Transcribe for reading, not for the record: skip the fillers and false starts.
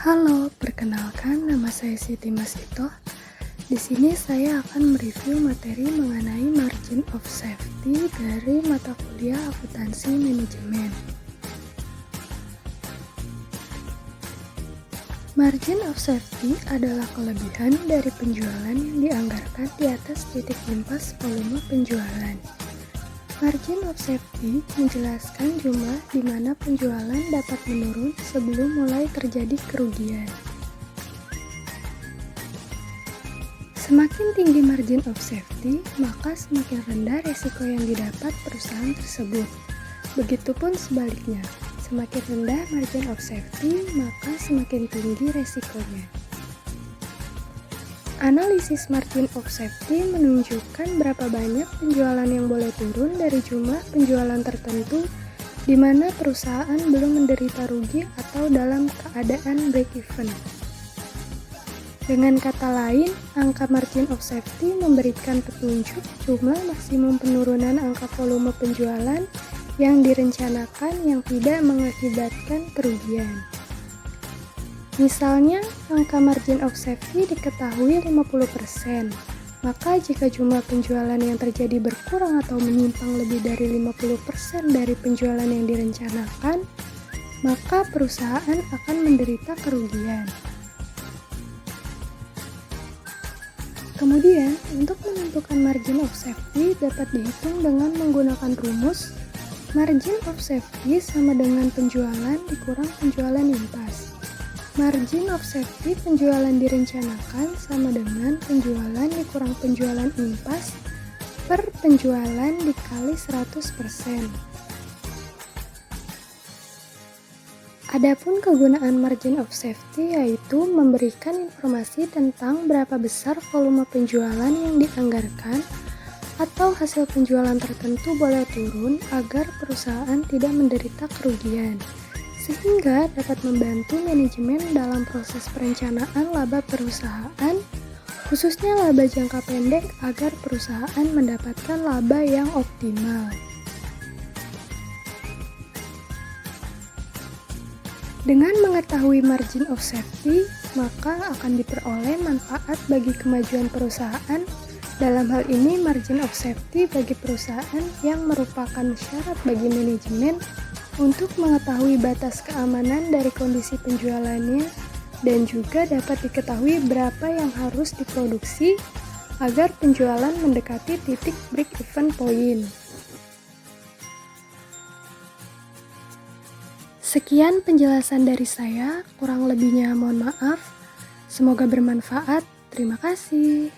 Halo, perkenalkan nama saya Siti Masito. Di sini saya akan mereview materi mengenai margin of safety dari mata kuliah akuntansi manajemen. Margin of safety adalah kelebihan dari penjualan yang dianggarkan di atas titik impas volume penjualan. Margin of safety menjelaskan jumlah di mana penjualan dapat menurun sebelum mulai terjadi kerugian. Semakin tinggi margin of safety, maka semakin rendah resiko yang didapat perusahaan tersebut. Begitupun sebaliknya, semakin rendah margin of safety, maka semakin tinggi resikonya. Analisis margin of safety menunjukkan berapa banyak penjualan yang boleh turun dari jumlah penjualan tertentu di mana perusahaan belum menderita rugi atau dalam keadaan break-even. Dengan kata lain, angka margin of safety memberikan petunjuk jumlah maksimum penurunan angka volume penjualan yang direncanakan yang tidak mengakibatkan kerugian. Misalnya, angka margin of safety diketahui 50%, maka jika jumlah penjualan yang terjadi berkurang atau menyimpang lebih dari 50% dari penjualan yang direncanakan, maka perusahaan akan menderita kerugian. Kemudian, untuk menentukan margin of safety dapat dihitung dengan menggunakan rumus margin of safety sama dengan penjualan dikurang penjualan impas. Margin of safety penjualan direncanakan sama dengan penjualan dikurang penjualan impas per penjualan dikali 100%. Adapun kegunaan margin of safety yaitu memberikan informasi tentang berapa besar volume penjualan yang dianggarkan atau hasil penjualan tertentu boleh turun agar perusahaan tidak menderita kerugian, sehingga dapat membantu manajemen dalam proses perencanaan laba perusahaan, khususnya laba jangka pendek agar perusahaan mendapatkan laba yang optimal. Dengan mengetahui margin of safety, maka akan diperoleh manfaat bagi kemajuan perusahaan. Dalam hal ini, margin of safety bagi perusahaan yang merupakan syarat bagi manajemen untuk mengetahui batas keamanan dari kondisi penjualannya dan juga dapat diketahui berapa yang harus diproduksi agar penjualan mendekati titik break-even point. Sekian penjelasan dari saya, kurang lebihnya mohon maaf. Semoga bermanfaat. Terima kasih.